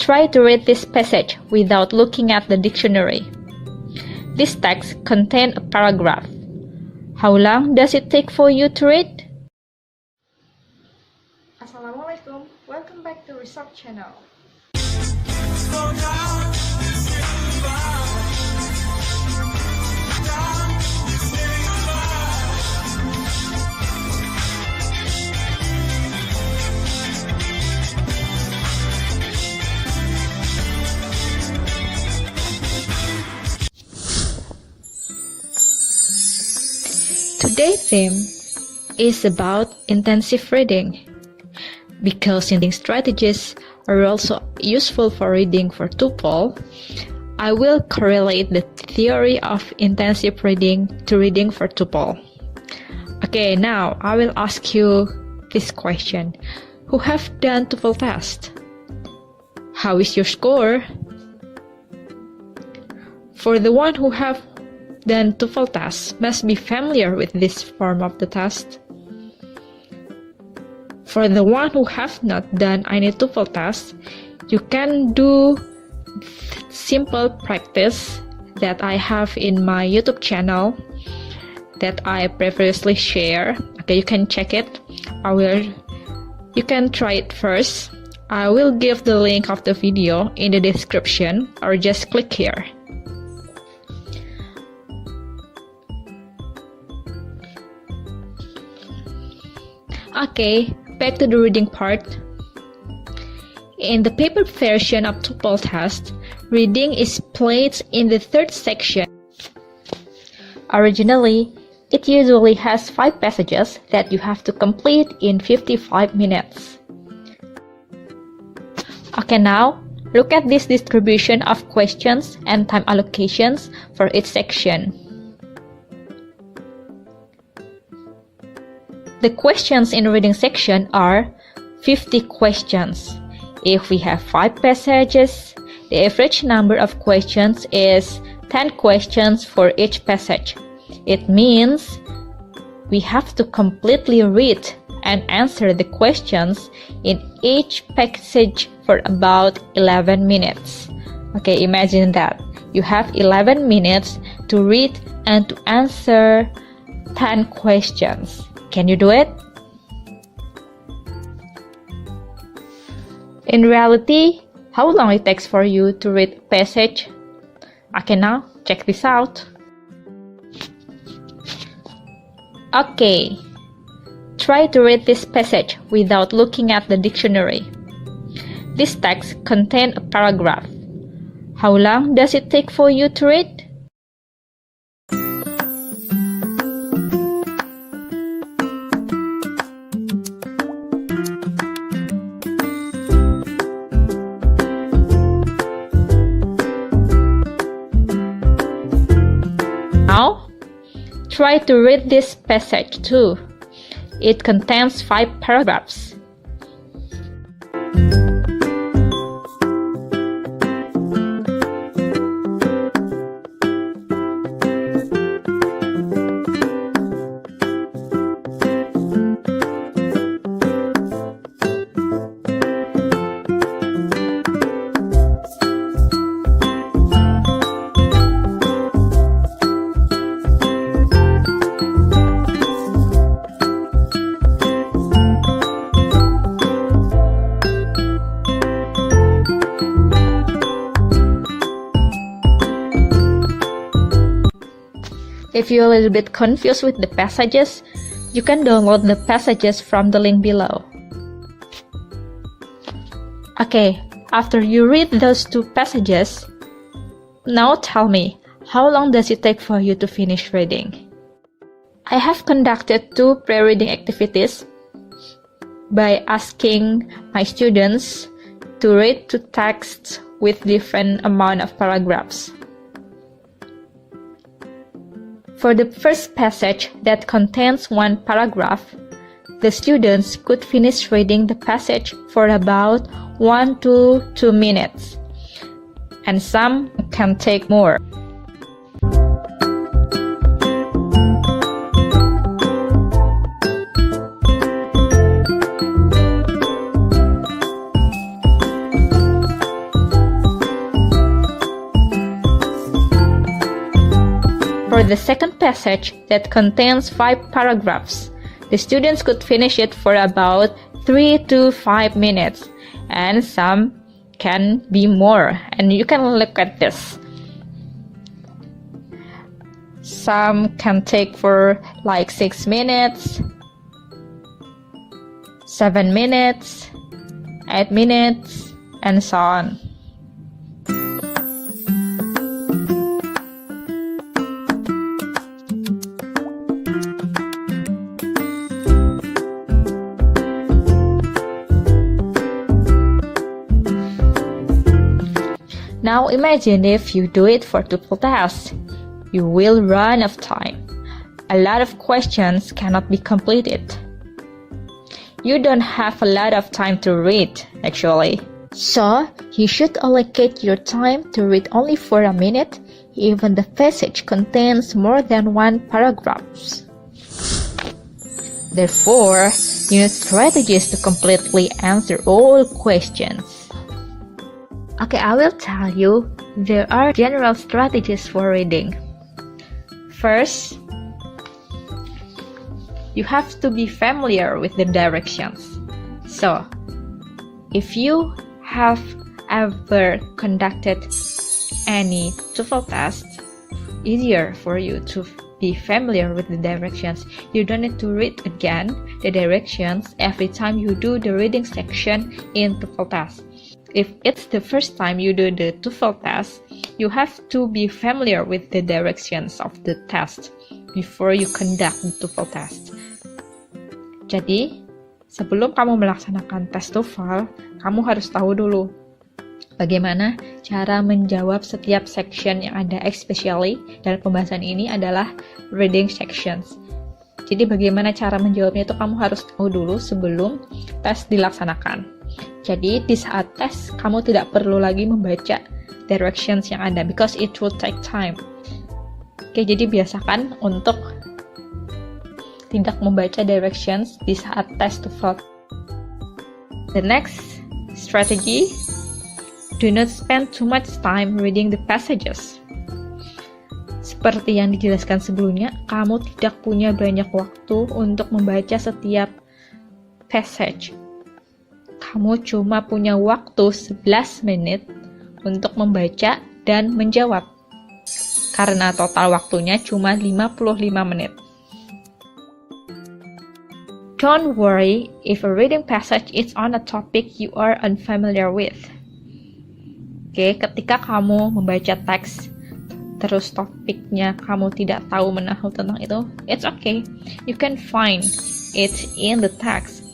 Try to read this passage without looking at the dictionary. This text contains a paragraph. How long does it take for you to read? Assalamualaikum, welcome back to Research Channel. Today's theme is about intensive reading. Because reading strategies are also useful for reading for TOEFL, I will correlate the theory of intensive reading to reading for TOEFL. Okay, now I will ask you this question. Who have done TOEFL test? How is your score? For the one who have done TOEFL test must be familiar with this form of the test. For the one who have not done any TOEFL test, you can do simple practice that I have in my YouTube channel that I previously share. Okay, you can check it. You can try it first. I will give the link of the video in the description or just click here. Okay, back to the reading part. In the paper version of TOEFL test, reading is placed in the third section. Originally, it usually has 5 passages that you have to complete in 55 minutes. Okay, now look at this distribution of questions and time allocations for each section. The questions in reading section are 50 questions. If we have 5 passages, the average number of questions is 10 questions for each passage. It means we have to completely read and answer the questions in each passage for about 11 minutes. Okay, imagine that. You have 11 minutes to read and to answer 10 questions. Can you do it? In reality, how long it takes for you to read a passage? Okay, now check this out. Okay, try to read this passage without looking at the dictionary. This text contains a paragraph. How long does it take for you to read? Now, try to read this passage too. It contains 5 paragraphs. If you're a little bit confused with the passages, you can download the passages from the link below. Okay, after you read those 2 passages, now tell me, how long does it take for you to finish reading? I have conducted 2 pre-reading activities by asking my students to read 2 texts with different amount of paragraphs. For the first passage that contains 1 paragraph, the students could finish reading the passage for about 1 to 2 minutes, and some can take more. with the second passage that contains 5 paragraphs. The students could finish it for about 3 to 5 minutes, and some can be more. And you can look at this. Some can take for like 6 minutes, 7 minutes, 8 minutes, and so on. Now imagine if you do it for TOEFL test. You will run out of time. A lot of questions cannot be completed. You don't have a lot of time to read, actually. So, you should allocate your time to read only for a minute, even the passage contains more than 1 paragraph. Therefore, you need strategies to completely answer all questions. Okay, I will tell you, there are general strategies for reading. First, you have to be familiar with the directions. So, if you have ever conducted any TOEFL test, easier for you to be familiar with the directions. You don't need to read again the directions every time you do the reading section in TOEFL test. If it's the first time you do the TOEFL test, you have to be familiar with the directions of the test before you conduct the TOEFL test. Jadi, sebelum kamu melaksanakan tes TOEFL, kamu harus tahu dulu bagaimana cara menjawab setiap section yang ada, especially dalam pembahasan ini adalah reading sections. Jadi bagaimana cara menjawabnya itu kamu harus tahu dulu sebelum tes dilaksanakan. Jadi di saat tes, kamu tidak perlu lagi membaca directions yang ada, because it will take time. Oke, jadi biasakan untuk tidak membaca directions di saat tes TOEFL. The next strategy, do not spend too much time reading the passages. Seperti yang dijelaskan sebelumnya, kamu tidak punya banyak waktu untuk membaca setiap passage. Kamu cuma punya waktu 11 menit untuk membaca dan menjawab, karena total waktunya cuma 55 menit. Don't worry if a reading passage is on a topic you are unfamiliar with. Oke, ketika kamu membaca teks, terus topiknya kamu tidak tahu menahu tentang itu, it's okay. You can find it in the text.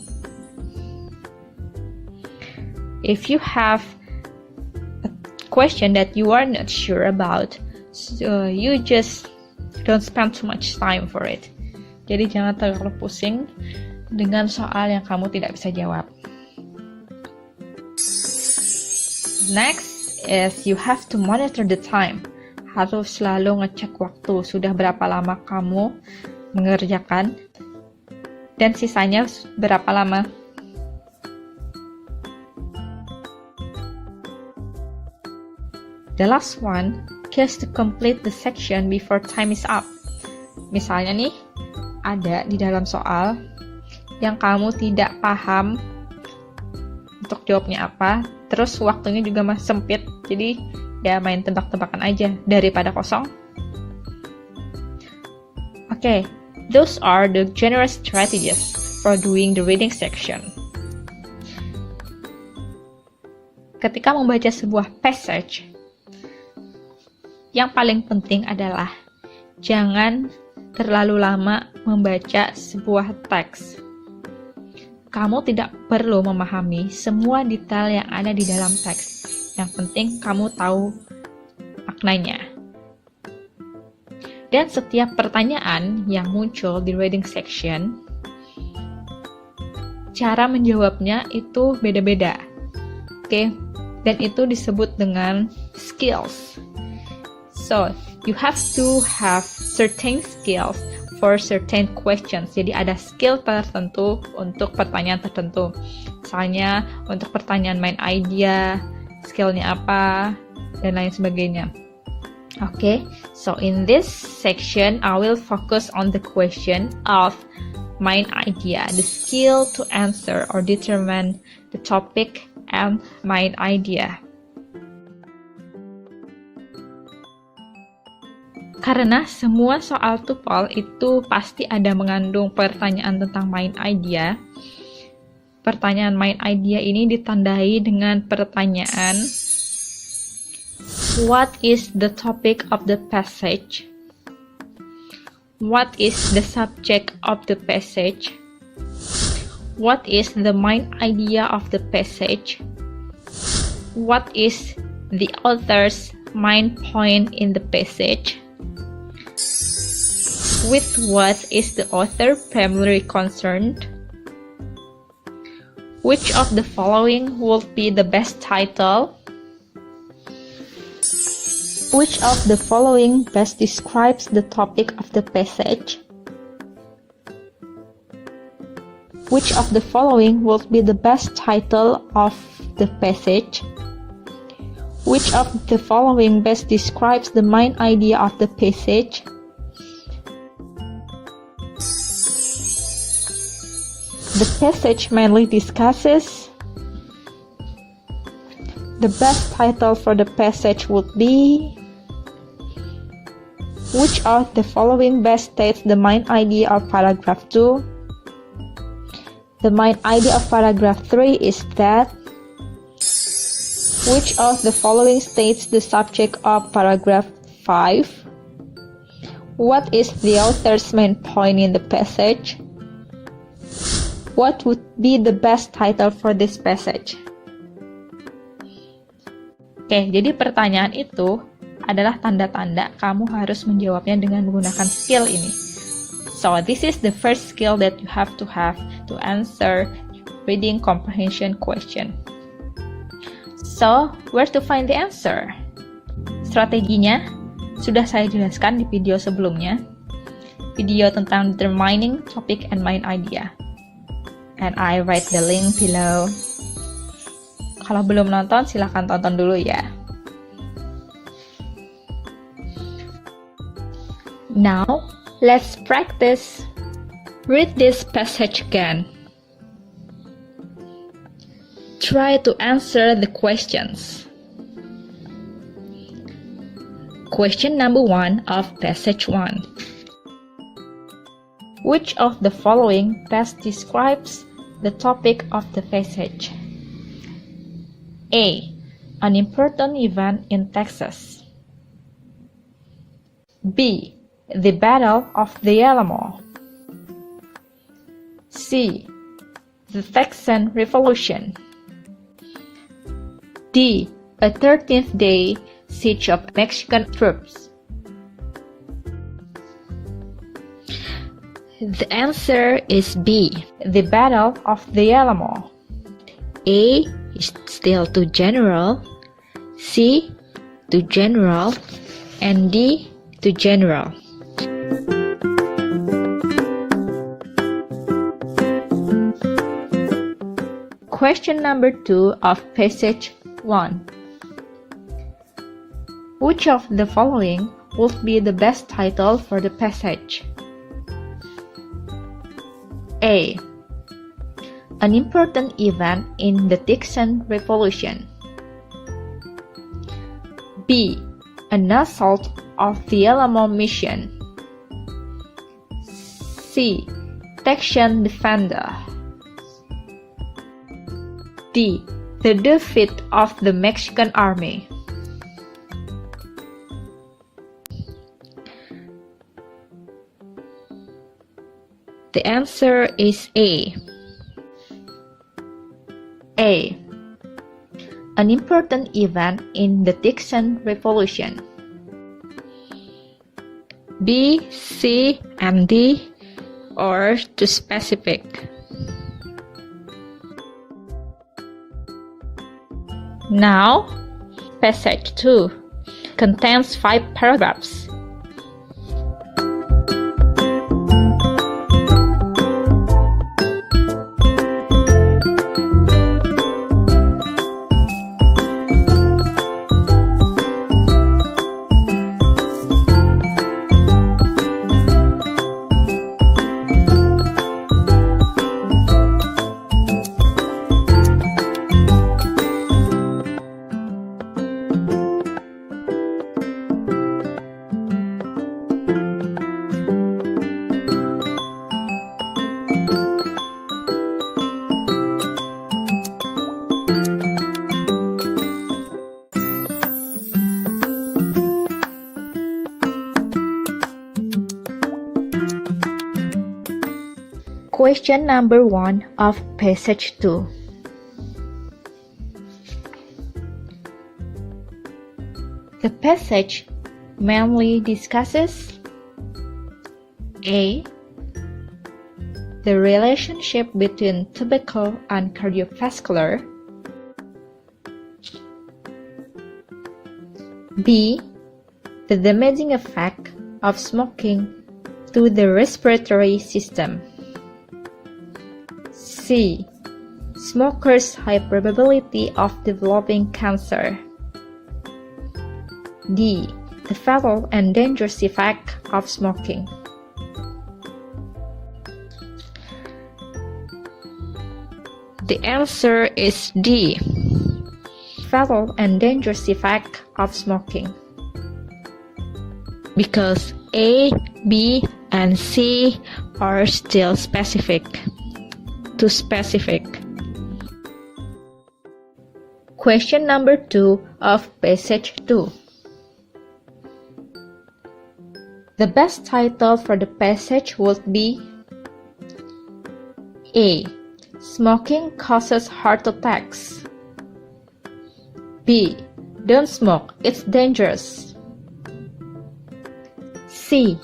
If you have a question that you are not sure about, so you just don't spend too much time for it. Jadi jangan terlalu pusing dengan soal yang kamu tidak bisa jawab. Next is you have to monitor the time. Harus selalu ngecek waktu, sudah berapa lama kamu mengerjakan dan sisanya berapa lama. The last one is to complete the section before time is up. Misalnya nih, ada di dalam soal yang kamu tidak paham untuk jawabnya apa, terus waktunya juga masih sempit, jadi ya main tebak-tebakan aja daripada kosong. Okay, those are the general strategies for doing the reading section. Ketika membaca sebuah passage, yang paling penting adalah jangan terlalu lama membaca sebuah teks. Kamu tidak perlu memahami semua detail yang ada di dalam teks. Yang penting kamu tahu maknanya. Dan setiap pertanyaan yang muncul di reading section, cara menjawabnya itu beda-beda. Oke? Dan itu disebut dengan skills. So, you have to have certain skills for certain questions. Jadi ada skill tertentu untuk pertanyaan tertentu. Misalnya untuk pertanyaan main idea, skillnya apa, dan lain sebagainya. Okay, so in this section, I will focus on the question of main idea, the skill to answer or determine the topic and main idea. Karena semua soal TOEFL itu pasti ada mengandung pertanyaan tentang main idea. Pertanyaan main idea ini ditandai dengan pertanyaan what is the topic of the passage? What is the subject of the passage? What is the main idea of the passage? What is the author's main point in the passage? With what is the author primarily concerned? Which of the following would be the best title? Which of the following best describes the topic of the passage? Which of the following would be the best title of the passage? Which of the following best describes the main idea of the passage? The passage mainly discusses. The best title for the passage would be. Which of the following best states the main idea of paragraph 2? The main idea of paragraph 3 is that. Which of the following states the subject of paragraph 5? What is the author's main point in the passage? What would be the best title for this passage? Oke, jadi pertanyaan itu adalah tanda-tanda kamu harus menjawabnya dengan menggunakan skill ini. So, this is the first skill that you have to answer reading comprehension question. So, where to find the answer? Strateginya sudah saya jelaskan di video sebelumnya. Video tentang determining topic and main idea. And I write the link below. Kalau belum nonton, silahkan tonton dulu ya. Now, let's practice. Read this passage again. Try to answer the questions. Question number 1 of passage 1. Which of the following best describes the topic of the passage? A. An important event in Texas. B. The Battle of the Alamo. C. The Texan Revolution. D. A 13th day siege of Mexican troops. The answer is B. The Battle of the Alamo. A is still too general, C too general, and D too general. Question number 2 of passage 1. Which of the following would be the best title for the passage? A. An important event in the Texan Revolution. B. An assault of the Alamo Mission. C. Texan Defender. D. The defeat of the Mexican Army. The answer is A. A. An important event in the Texan Revolution. B, C, and D are too specific. Now, passage 2 contains 5 paragraphs. Question number 1 of passage 2. The passage mainly discusses A. The relationship between tobacco and cardiovascular. B. The damaging effect of smoking to the respiratory system. C. Smokers' high probability of developing cancer. D. The fatal and dangerous effect of smoking. The answer is D. Fatal and dangerous effect of smoking. Because A, B, and C are still specific. Too specific. Question number 2 of passage 2. The best title for the passage would be A. Smoking causes heart attacks. B. Don't smoke, it's dangerous. C.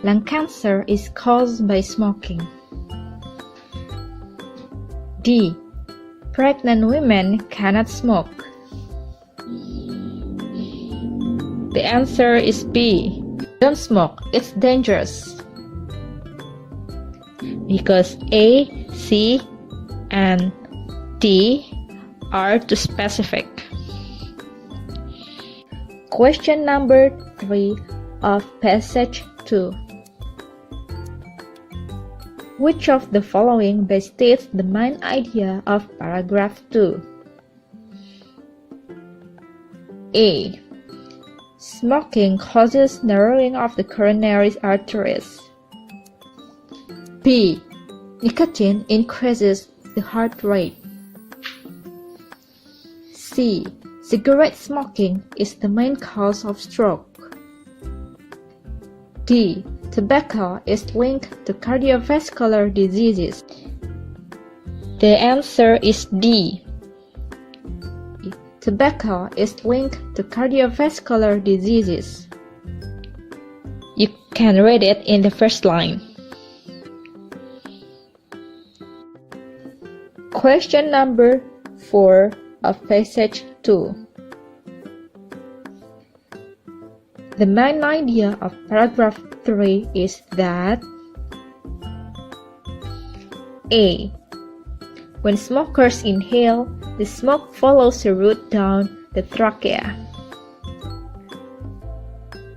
Lung cancer is caused by smoking. D. Pregnant women cannot smoke. The answer is B. Don't smoke, it's dangerous. Because A, C, and D are too specific. Question number 3 of passage 2. Which of the following best states the main idea of paragraph 2? A. Smoking causes narrowing of the coronary arteries. B. Nicotine increases the heart rate. C. Cigarette smoking is the main cause of stroke. D. Tobacco is linked to cardiovascular diseases. The answer is D. Tobacco is linked to cardiovascular diseases. You can read it in the first line. Question number 4 of passage 2. The main idea of paragraph 3 is that A. When smokers inhale, the smoke follows a route down the trachea.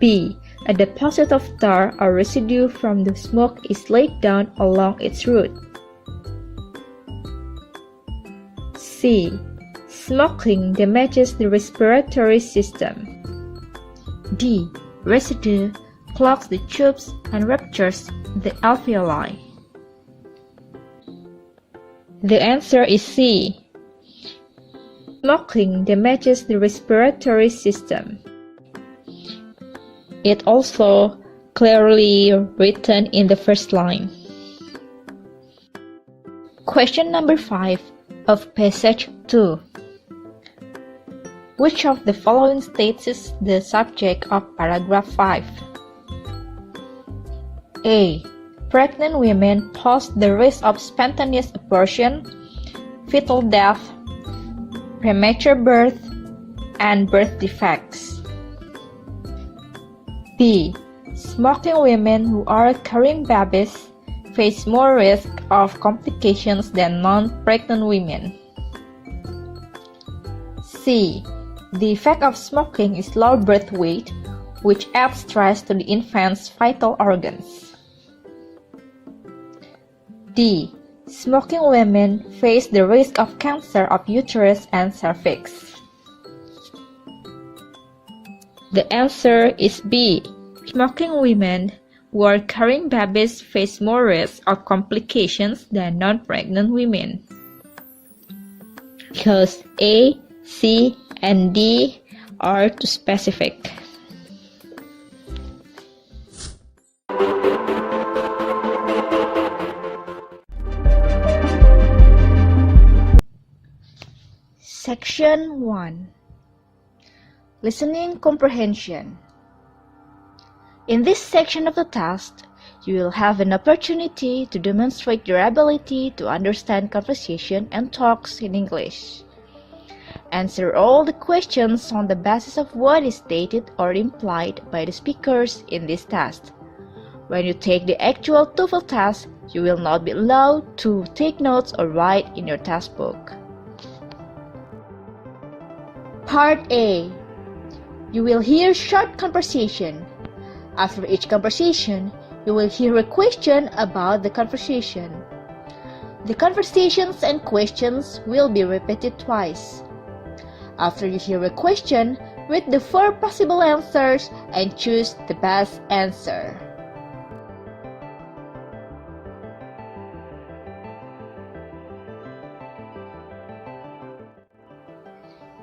B. A deposit of tar or residue from the smoke is laid down along its route. C. Smoking damages the respiratory system. D. Residue clogs the tubes and ruptures the alveoli. The answer is C. Smoking damages the respiratory system. It also clearly written in the first line. Question number 5 of passage 2. Which of the following states is the subject of paragraph 5? A. Pregnant women pose the risk of spontaneous abortion, fetal death, premature birth, and birth defects. B. Smoking women who are carrying babies face more risk of complications than non-pregnant women. C. The effect of smoking is low birth weight, which adds stress to the infant's vital organs. D. Smoking women face the risk of cancer of uterus and cervix. The answer is B. Smoking women who are carrying babies face more risk of complications than non-pregnant women. Because A, C, and D are too specific. Section 1. Listening Comprehension. In this section of the test, you will have an opportunity to demonstrate your ability to understand conversation and talks in English. Answer all the questions on the basis of what is stated or implied by the speakers in this test. When you take the actual TOEFL test, you will not be allowed to take notes or write in your test book. Part A. You will hear short conversation. After each conversation, you will hear a question about the conversation. The conversations and questions will be repeated twice. After you hear a question, read the 4 possible answers and choose the best answer.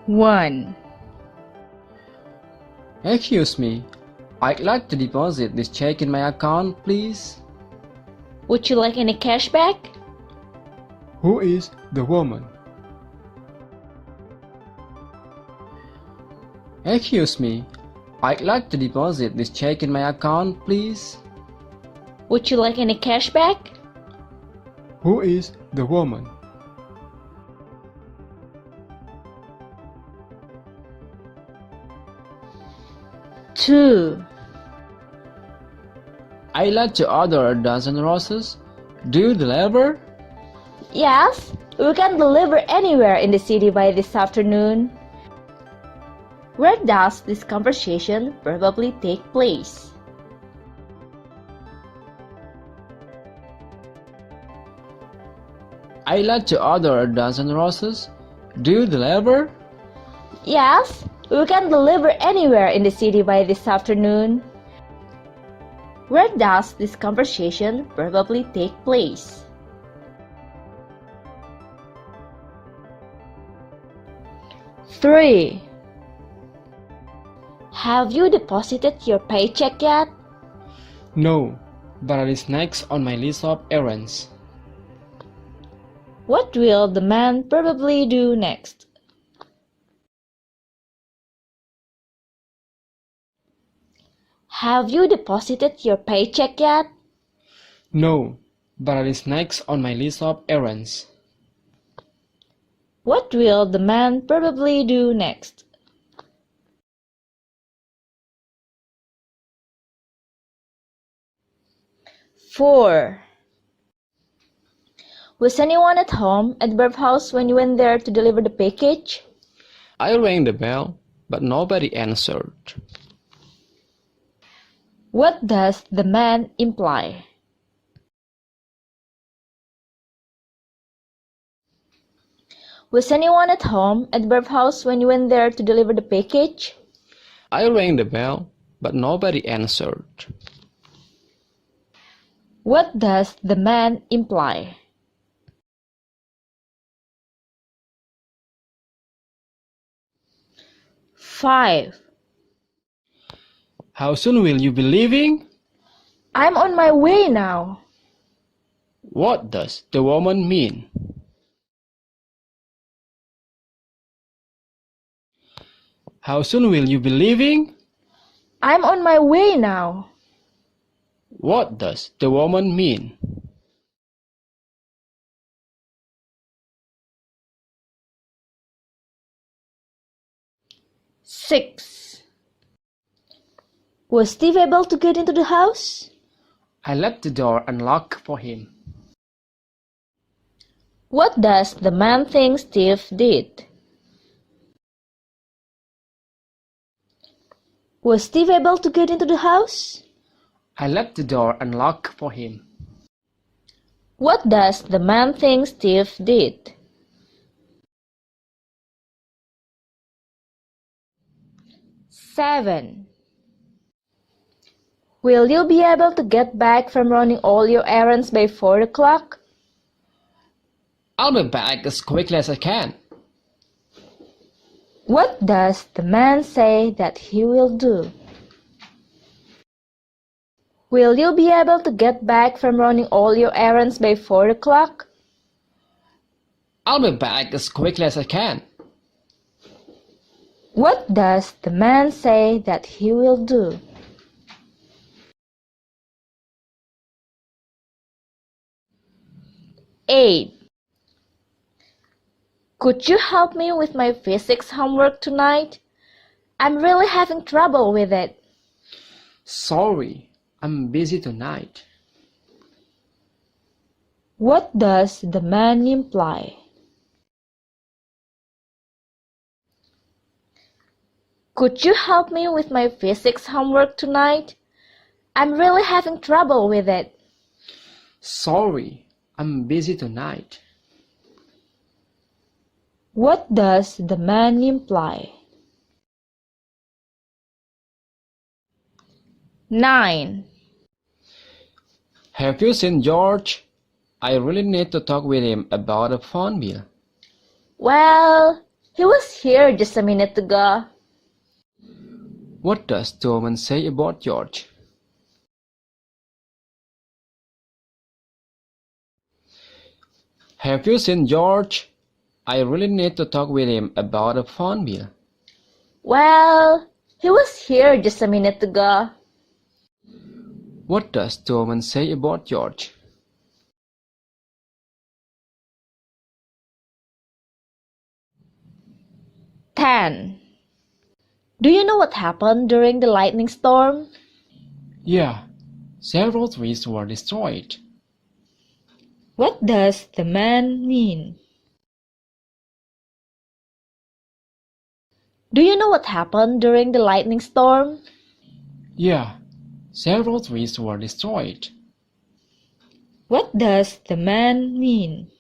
One. Excuse me, I'd like to deposit this check in my account, please. Would you like any cash back? Who is the woman? Excuse me, I'd like to deposit this check in my account, please. Would you like any cash back? Who is the woman? Two. I'd like to order a dozen roses. Do you deliver? Yes, we can deliver anywhere in the city by this afternoon. Where does this conversation probably take place? I'd like to order a dozen roses. Do you deliver? Yes, we can deliver anywhere in the city by this afternoon. Where does this conversation probably take place? Three. Have you deposited your paycheck yet? No, but it is next on my list of errands. What will the man probably do next? Have you deposited your paycheck yet? No, but it is next on my list of errands. What will the man probably do next? Four. Was anyone at home at Burp House when you went there to deliver the package? I rang the bell, but nobody answered. What does the man imply? Was anyone at home at Burp House when you went there to deliver the package? I rang the bell, but nobody answered. What does the man imply? Five. How soon will you be leaving? I'm on my way now. What does the woman mean? How soon will you be leaving? I'm on my way now. What does the woman mean? Six. Was Steve able to get into the house? I left the door unlocked for him. What does the man think Steve did? Was Steve able to get into the house? I left the door unlocked for him. What does the man think Steve did? Seven. Will you be able to get back from running all your errands by 4 o'clock? I'll be back as quickly as I can. What does the man say that he will do? Will you be able to get back from running all your errands by 4 o'clock? I'll be back as quickly as I can. What does the man say that he will do? Eight. Could you help me with my physics homework tonight? I'm really having trouble with it. Sorry, I'm busy tonight. What does the man imply? Could you help me with my physics homework tonight? I'm really having trouble with it. Sorry, I'm busy tonight. What does the man imply? 9. Have you seen George? I really need to talk with him about a phone bill. Well, he was here just a minute ago. What does the woman say about George? Have you seen George? I really need to talk with him about a phone bill. Well, he was here just a minute ago. What does the woman say about George? Ten. Do you know what happened during the lightning storm? Yeah, several trees were destroyed. What does the man mean? Do you know what happened during the lightning storm? Yeah, several trees were destroyed. What does the man mean?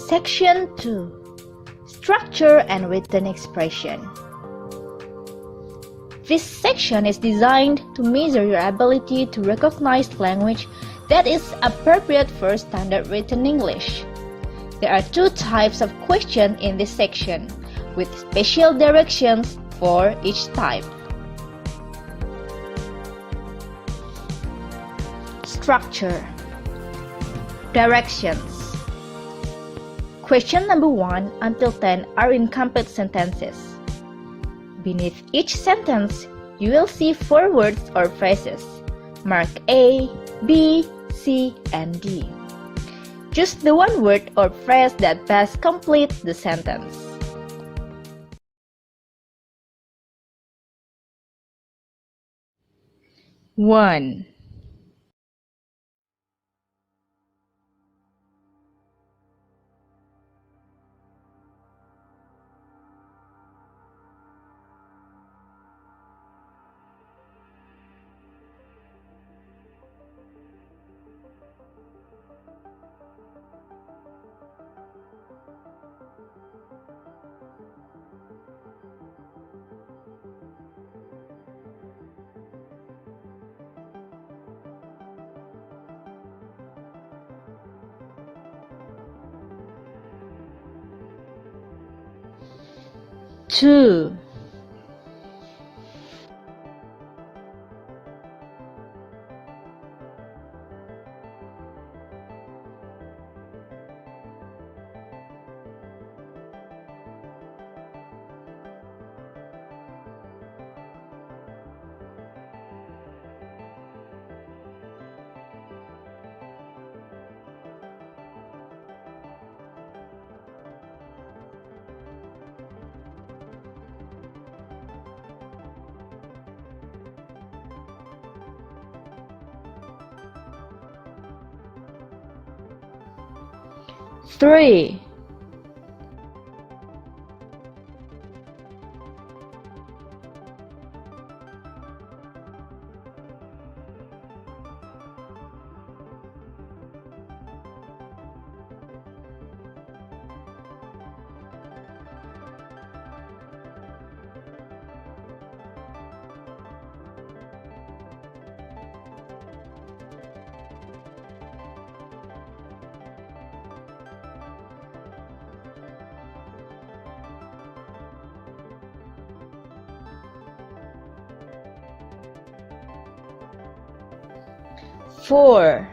Section 2. Structure and written expression. This section is designed to measure your ability to recognize language that is appropriate for standard written English. There are 2 types of question in this section, with special directions for each type. Structure. Directions. Question number 1 until 10 are incomplete sentences. Beneath each sentence, you will see 4 words or phrases. Mark A, B, C, and D. Choose the 1 word or phrase that best completes the sentence. One. Two. Three. 4.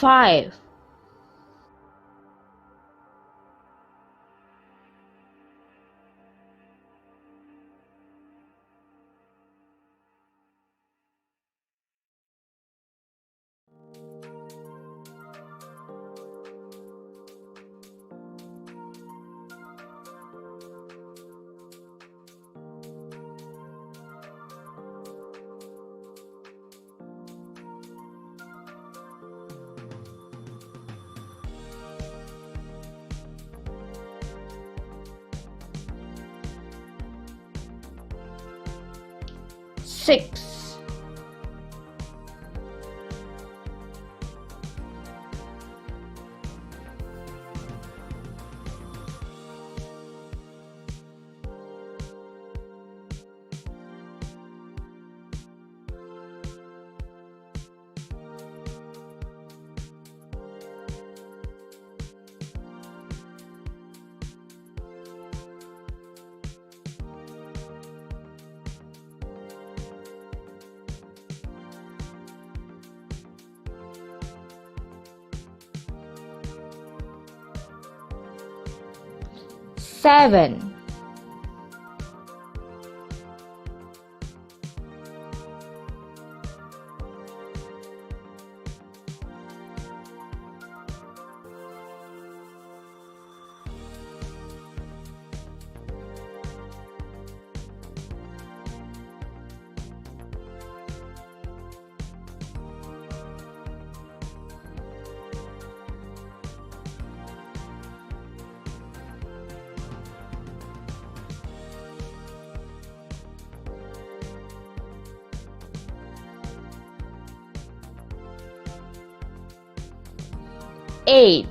5. 6. 7. 8.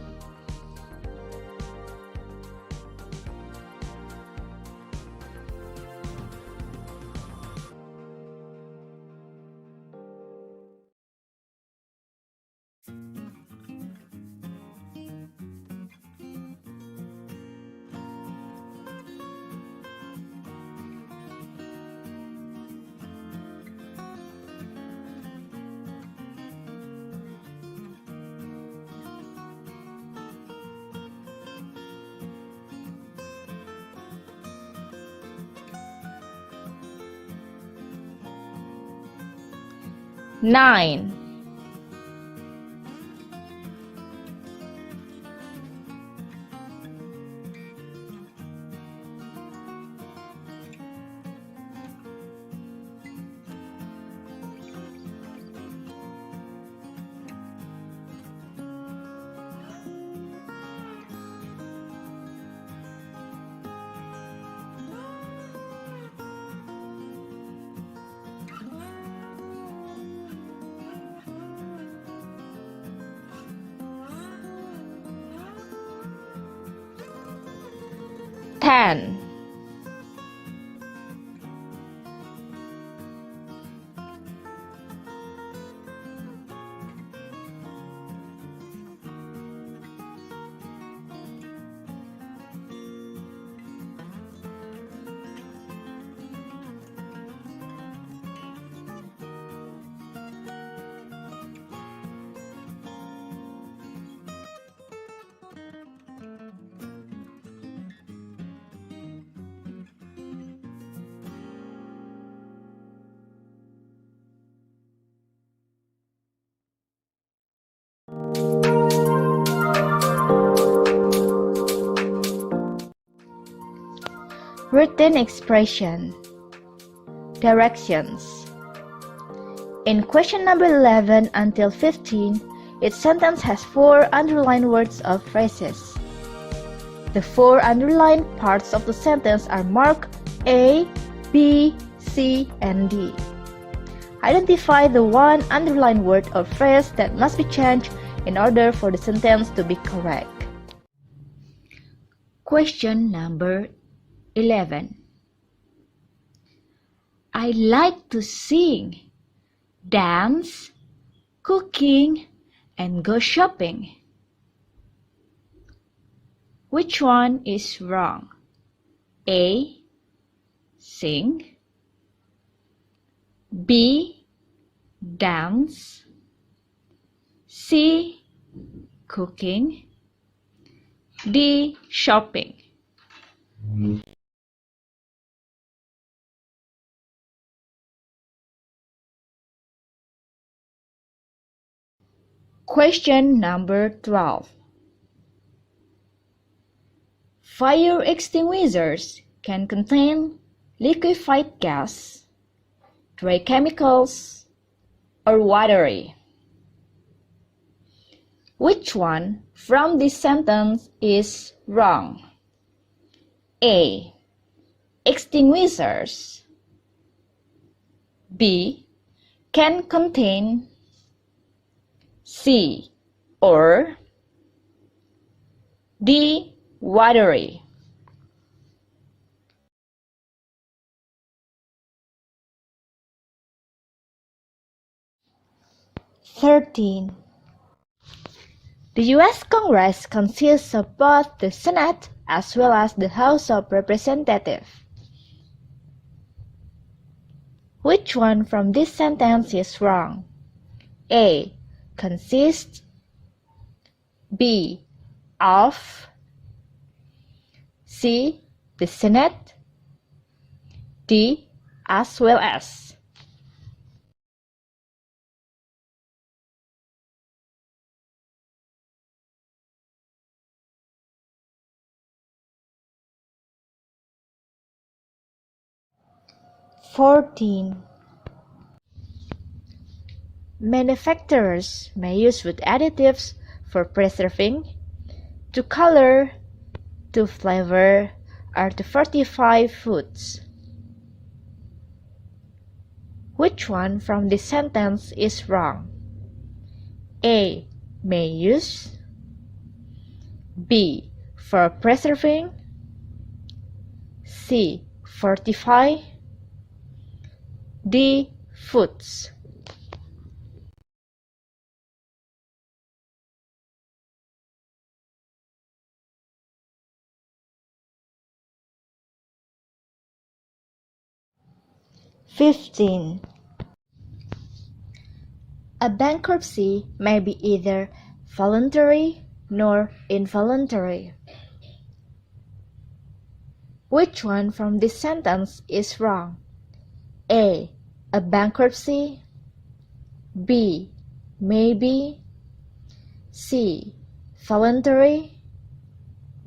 9. 10. 'Written expression. Directions. In question number 11 until 15, each sentence has 4 underlined words or phrases. The 4 underlined parts of the sentence are marked A, B, C, and D. Identify the one underlined word or phrase that must be changed in order for the sentence to be correct. Question number 11. I like to sing, dance, cooking, and go shopping. Which one is wrong? A. Sing, B. Dance, C. Cooking, D. Shopping. Question number 12. Fire extinguishers can contain liquefied gas, dry chemicals, or watery. Which one from this sentence is wrong? A. Extinguishers, B. Can contain, C. Or D. Watery. (13) The U.S. Congress consists of both the Senate as well as the House of Representatives. Which one from this sentence is wrong? A. Consists, B. Of, C. The Senate, D. As well as. (14) Manufacturers may use food additives for preserving, to color, to flavor, or to fortify foods. Which one from this sentence is wrong? A. May use, B. For preserving, C. Fortify, D. Foods. (15) A bankruptcy may be either voluntary nor involuntary. Which one from this sentence is wrong? A. A bankruptcy, B. Maybe, C. Voluntary,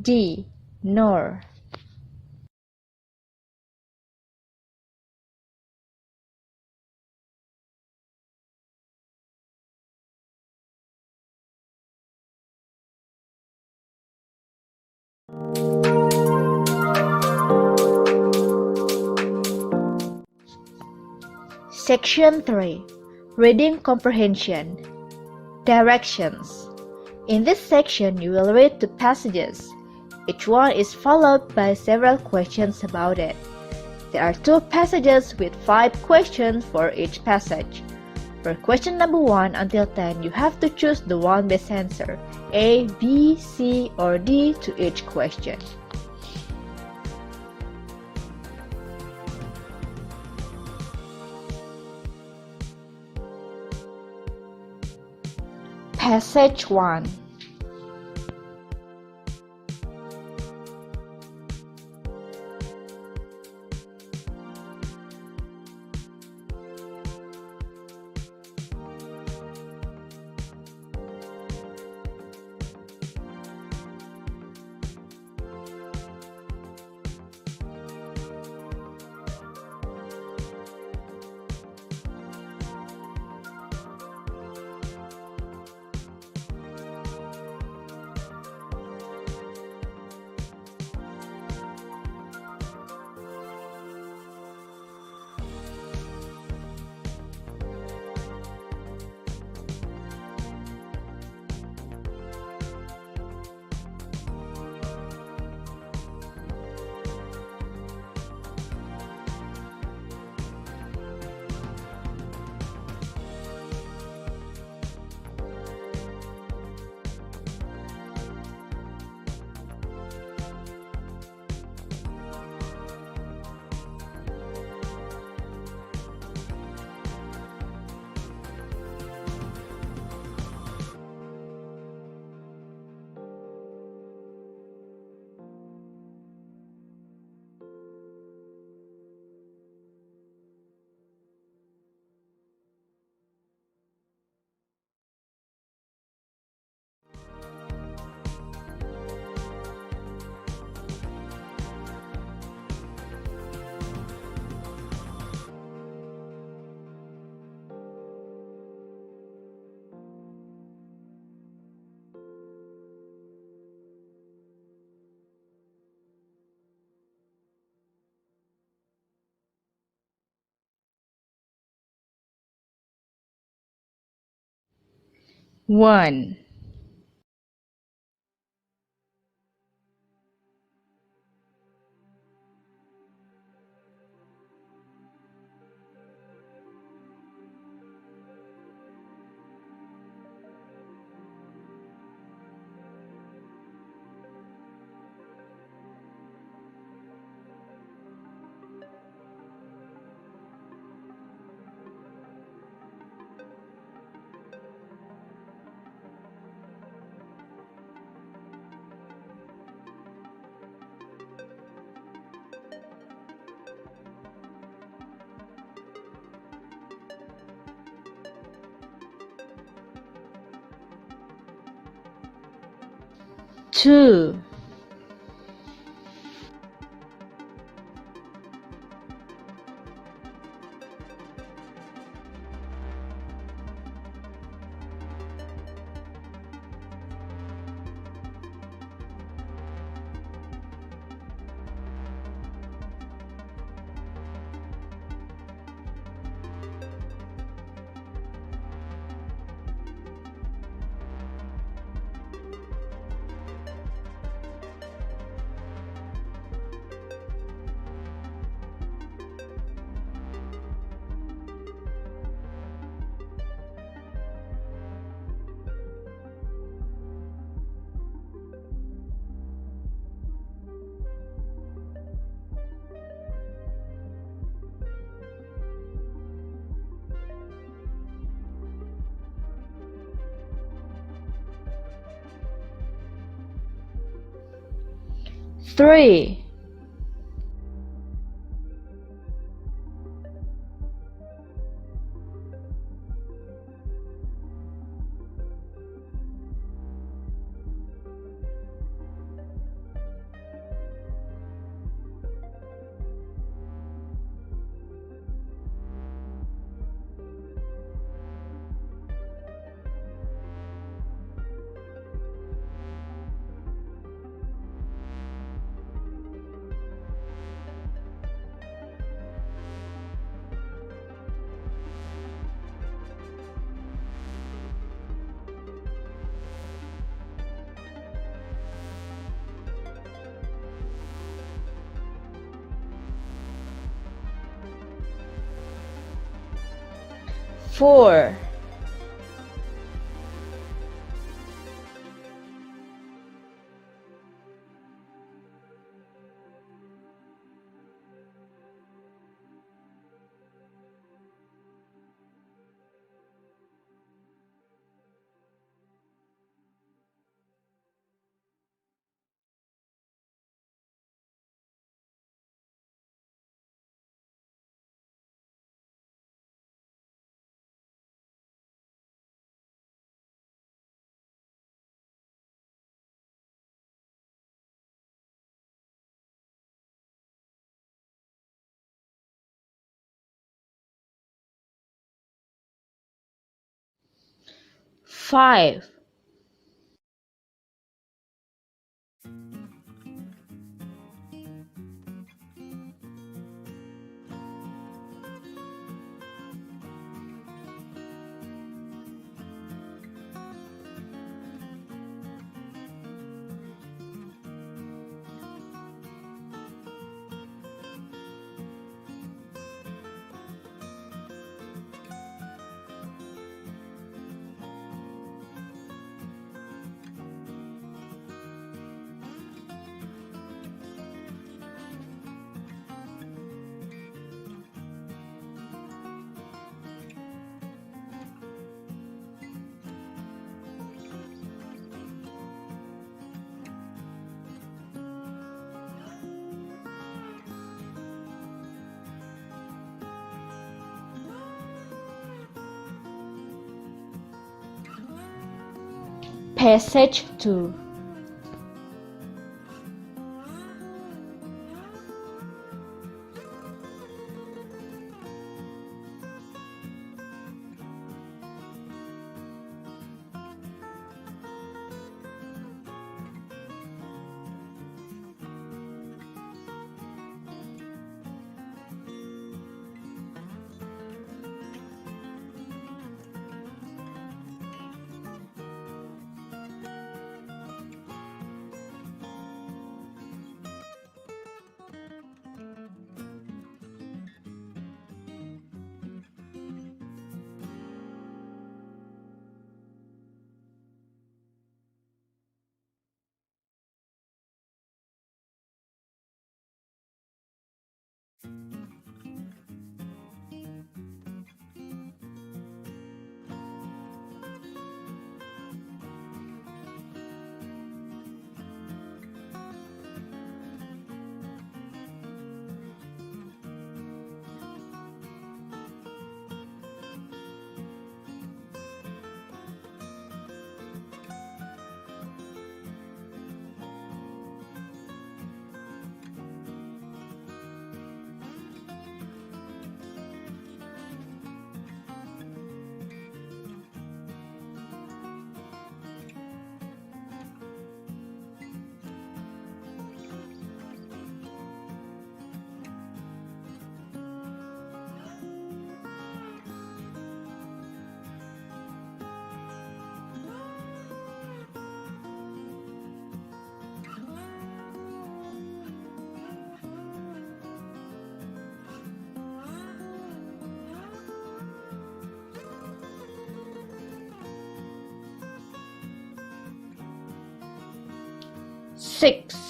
D. Nor. Section 3. Reading Comprehension. Directions. In this section, you will read the passages. Each one is followed by several questions about it. There are 2 passages with 5 questions for each passage. For question number 1 until 10, you have to choose the one best answer, A, B, C, or D to each question. Passage 1. 1. 2. 3. 4. 5. Passage 2. 6.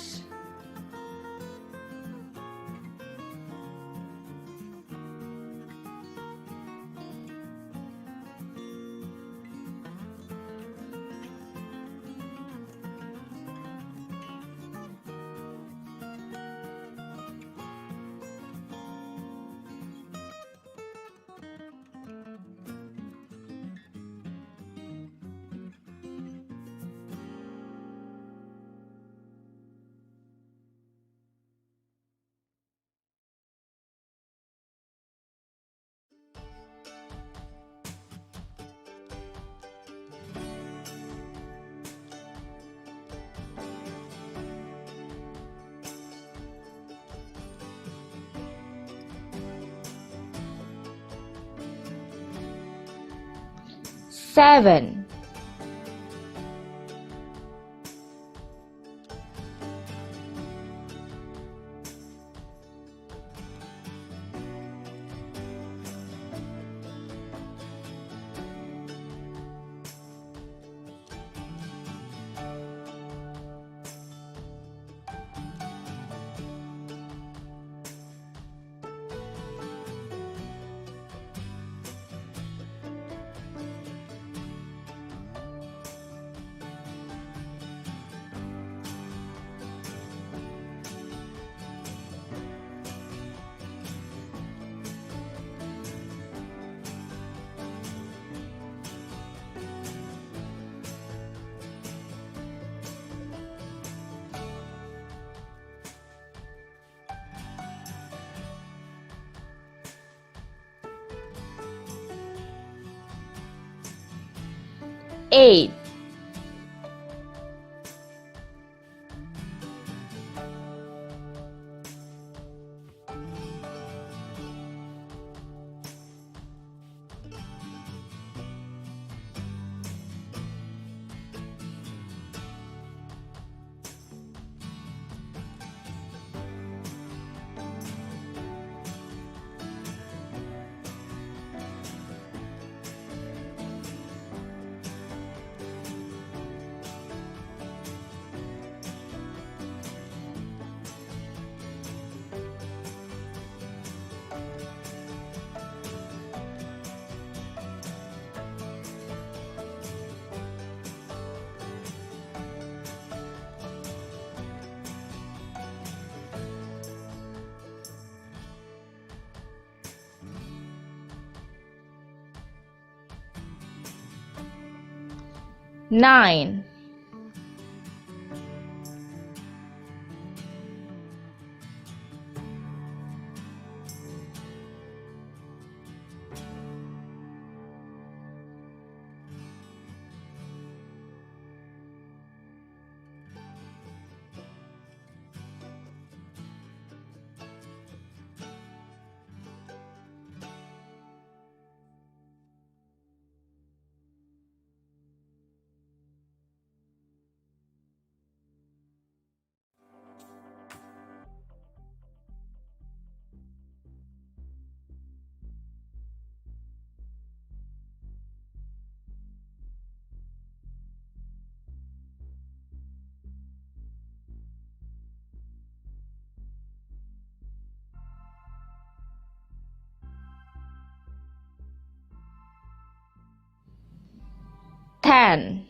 7. 8. 9. 10.